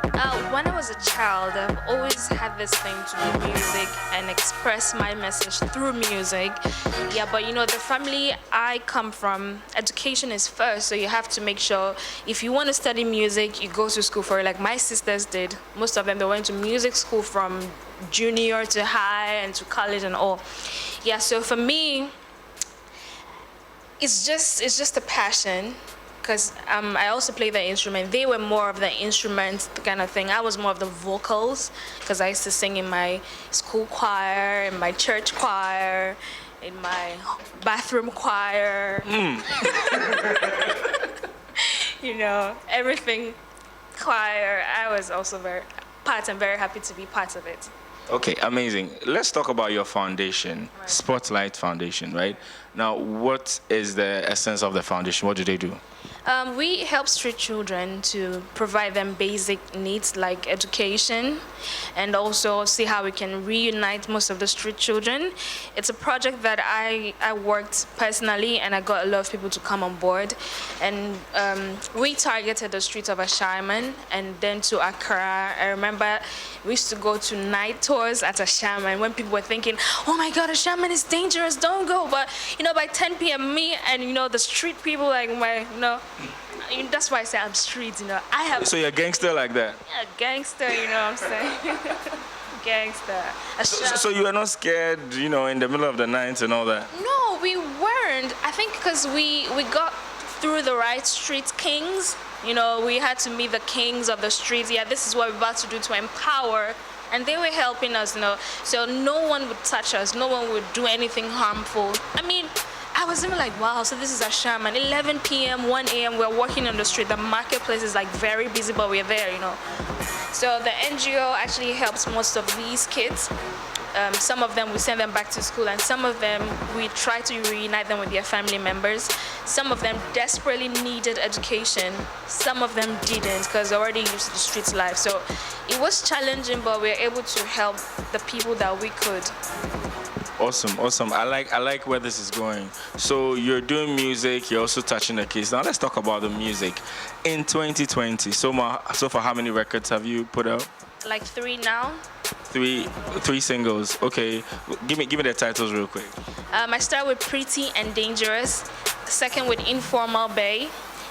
When I was a child, I've always had this thing to do music and express my message through music. Yeah, but the family I come from, education is first, so you have to make sure if you want to study music, you go to school for it. Like my sisters did. Most of them, they went to music school from junior to high and to college and all. Yeah, so for me, it's just a passion because I also play the instrument. They were more of the instrument kind of thing. I was more of the vocals because I used to sing in my school choir, in my church choir, in my bathroom choir. Everything choir. I was also very happy to be part of it. Okay, amazing. Let's talk about your foundation, Right. Spotlight Foundation, right? Now, what is the essence of the foundation? What do they do? We help street children to provide them basic needs like education and also see how we can reunite most of the street children. It's a project that I worked personally and I got a lot of people to come on board. And we targeted the streets of Ashaman and then to Accra. I remember we used to go to night tours at Ashaman when people were thinking, oh my God, Ashaman is dangerous, don't go. But, by 10 p.m., me and, the street people, like that's why I say I'm street, I have So you're a gangster like that? a gangster, you know what I'm saying? Gangster. So you are not scared, in the middle of the night and all that? No, we weren't. I think because we got through the right street kings. We had to meet the kings of the streets. Yeah, this is what we're about to do to empower. And they were helping us, So no one would touch us. No one would do anything harmful. I was even like, wow, so this is Asham. 11 p.m., 1 a.m., we're walking on the street. The marketplace is like very busy, but we're there, So the NGO actually helps most of these kids. Some of them, we send them back to school, and some of them, we try to reunite them with their family members. Some of them desperately needed education. Some of them didn't because they're already used to the streets life. So it was challenging, but we were able to help the people that we could. Awesome. I like where this is going. So you're doing music, you're also touching the kids. Now let's talk about the music. In 2020, so far, how many records have you put out? Like 3 now. Three singles. Okay, give me the titles real quick. I start with Pretty and Dangerous, second with Informal Bay,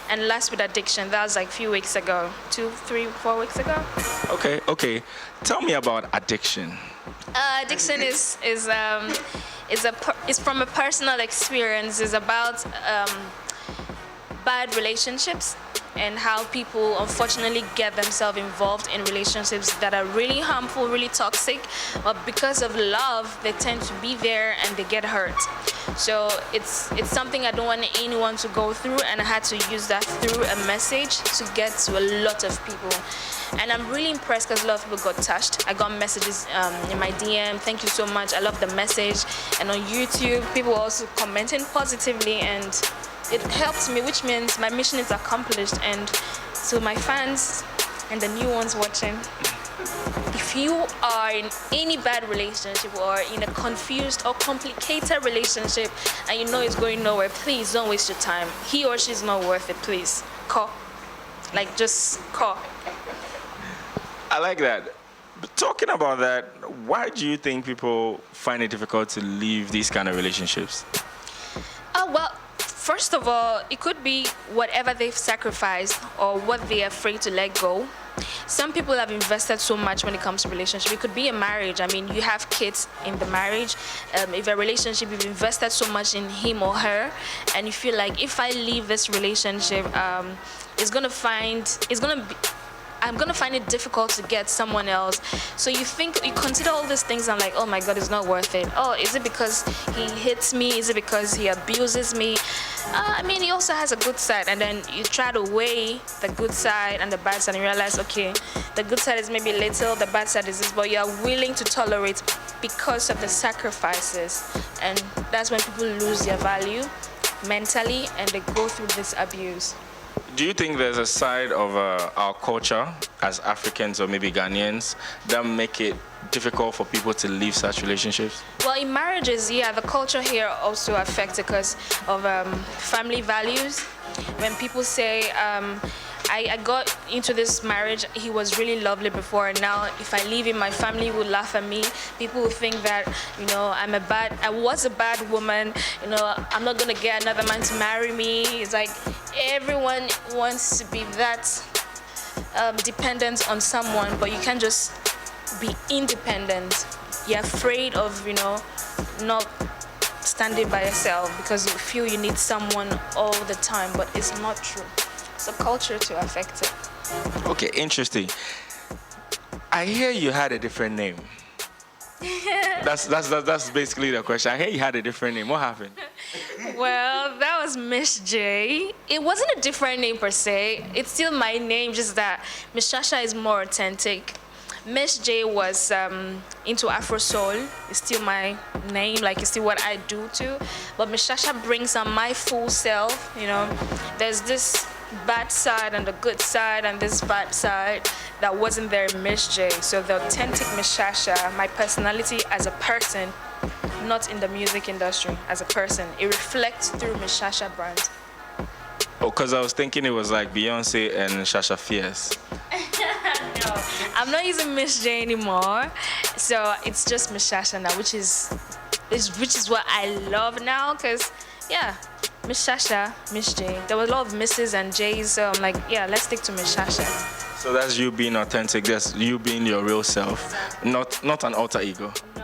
and last with Addiction. That was like a few weeks ago, 2, 3, 4 weeks ago. Okay. Tell me about Addiction. Addiction is from a personal experience. It's about bad relationships and how people unfortunately get themselves involved in relationships that are really harmful, really toxic, but because of love, they tend to be there and they get hurt. So it's something I don't want anyone to go through, and I had to use that through a message to get to a lot of people. And I'm really impressed because a lot of people got touched. I got messages in my DM, thank you so much, I love the message. And on YouTube, people were also commenting positively, and it helps me, which means my mission is accomplished. And to my fans and the new ones watching, if you are in any bad relationship or in a confused or complicated relationship and you know it's going nowhere, please don't waste your time. He or she is not worth it, please. Call. Just call. I like that. But talking about that, why do you think people find it difficult to leave these kind of relationships? Well, first of all, it could be whatever they've sacrificed or what they're afraid to let go. Some people have invested so much when it comes to relationship. It could be a marriage. You have kids in the marriage. If a relationship, you've invested so much in him or her, and you feel like if I leave this relationship, I'm gonna find it difficult to get someone else. So you consider all these things and like, oh my God, it's not worth it. Oh, is it because he hits me? Is it because he abuses me? He also has a good side, and then you try to weigh the good side and the bad side and realize, okay, the good side is maybe little, the bad side is this, but you are willing to tolerate because of the sacrifices. And that's when people lose their value mentally and they go through this abuse. Do you think there's a side of our culture as Africans or maybe Ghanaians that make it difficult for people to leave such relationships? Well, in marriages, yeah, the culture here also affects it because of family values. When people say, I got into this marriage. He was really lovely before, and now if I leave him, my family would laugh at me. People would think that, I was a bad woman. I'm not gonna get another man to marry me. It's like everyone wants to be that dependent on someone, but you can't just be independent. You're afraid of, not standing by yourself because you feel you need someone all the time, but it's not true. It's a culture to affect it. Okay, interesting. I hear you had a different name. That's basically the question. I hear you had a different name. What happened? Well, that was Miss J. It wasn't a different name per se. It's still my name, just that Mishasha is more authentic. Miss J was into Afro Soul. It's still my name, like it's still what I do too. But Mishasha brings on my full self. There's this bad side and the good side, and this bad side that wasn't there in Miss J. So the authentic Mishasha, my personality as a person, not in the music industry, as a person, it reflects through Mishasha brand. Oh, because I was thinking it was like Beyonce and Shasha Fierce. No, I'm not using Miss J anymore. So it's just Mishasha now, which is what I love now. Cause yeah, Mishasha, Miss J. There were a lot of Misses and J's, so I'm like, yeah, let's stick to Mishasha. So that's you being authentic. That's you being your real self, not an alter ego. No,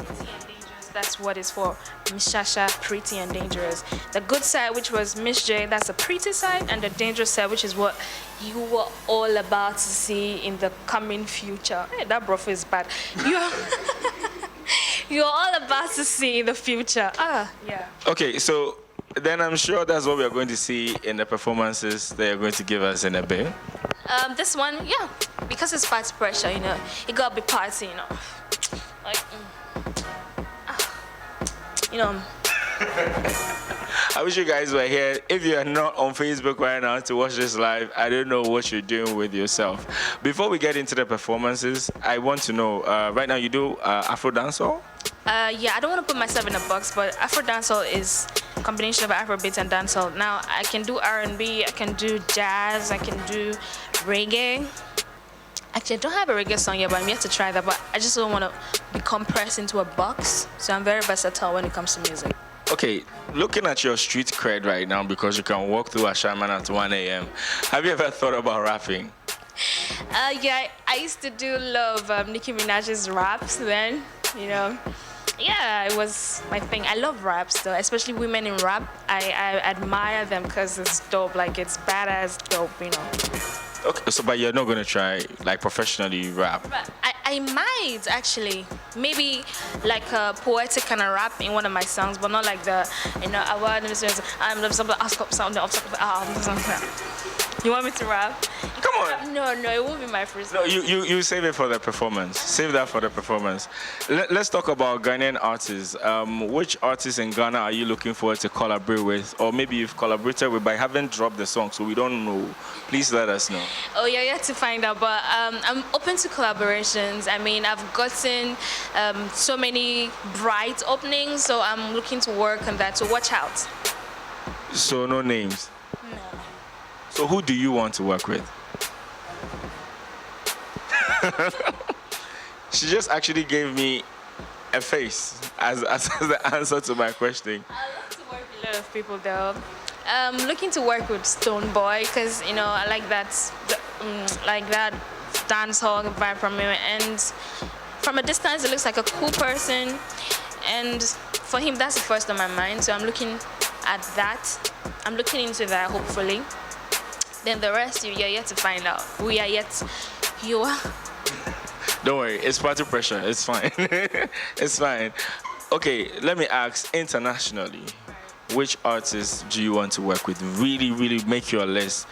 pretty and dangerous. That's what it's for. Mishasha, pretty and dangerous. The good side, which was Miss J, that's the pretty side, and the dangerous side, which is what you were all about to see in the coming future. Hey, that broth is bad. You're all about to see in the future. Yeah. Okay, so then I'm sure that's what we are going to see in the performances they are going to give us in a bit. This one, yeah, because it's party pressure, it gotta be party, like, I wish you guys were here. If you are not on Facebook right now to watch this live, I don't know what you're doing with yourself. Before we get into the performances, I want to know, right now you do Afro dancehall? Yeah, I don't want to put myself in a box, but Afro dancehall is a combination of Afrobeat and dancehall. Now, I can do R&B, I can do jazz, I can do reggae. Actually, I don't have a reggae song yet, but I'm yet to try that. But I just don't want to be compressed into a box. So I'm very versatile when it comes to music. Okay, looking at your street cred right now, because you can walk through Ashaman at 1 a.m., have you ever thought about rapping? Yeah, I used to do love Nicki Minaj's raps then, Yeah, it was my thing. I love raps though, especially women in rap. I admire them because it's dope, like it's badass dope, Okay, so but you're not gonna try like professionally rap? But I might actually, maybe like a poetic kind of rap in one of my songs, but not like the, You want me to rap? Come on. No, it won't be my first. No, you save it for the performance. Save that for the performance. Let's talk about Ghanaian artists. Which artists in Ghana are you looking forward to collaborate with? Or maybe you've collaborated with but haven't dropped the song, so we don't know. Please let us know. Oh, yeah, yet to find out. But I'm open to collaborations. I mean, I've gotten so many bright openings, so I'm looking to work on that. So watch out. So no names? No. So who do you want to work with? She just actually gave me a face as the answer to my question. I love to work with a lot of people though. Looking to work with Stone Boy because I like that dance hall vibe from him, and from a distance it looks like a cool person, and for him that's the first on my mind. So I'm looking at that. I'm looking into that hopefully. Then the rest you're yet to find out. We are yet. You are. Don't worry, it's party pressure. It's fine. It's fine. Okay, let me ask internationally. Which artists do you want to work with? Really, really make your list.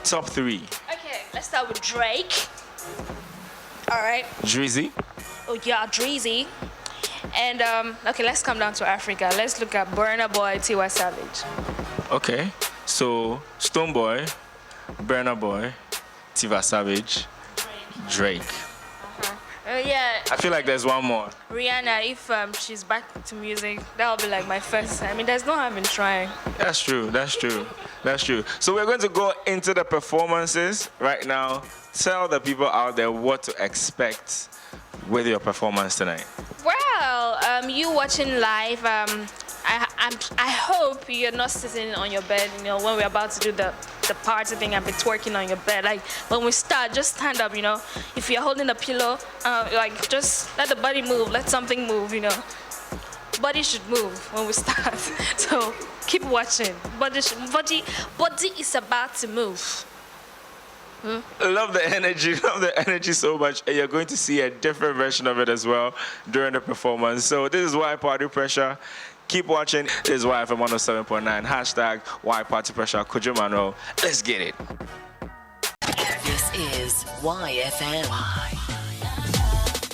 Top 3. Okay, let's start with Drake. All right. Drizzy. Oh yeah, Drizzy. And okay, let's come down to Africa. Let's look at Burna Boy, Tiwa Savage. Okay, so Stone Boy, Burna Boy, Tiwa Savage, Drake. Yeah. I feel like there's one more. Rihanna, if she's back to music, that'll be like my first. I mean, there's no harm in trying. That's true. That's true. So we're going to go into the performances right now. Tell the people out there what to expect with your performance tonight. Well, you watching live, I hope you're not sitting on your bed, you know, when we're about to do the party thing and be twerking on your bed. Like, when we start, just stand up, you know. If you're holding a pillow, like, just let the body move, let something move, you know. Body should move when we start. So keep watching. Body is about to move. Love the energy so much. And you're going to see a different version of it as well during the performance. So this is Why Party Pressure. Keep watching. This is YFM 107.9. Hashtag Why Party Pressure. Kojo Manuel. Let's get it. This is YFM.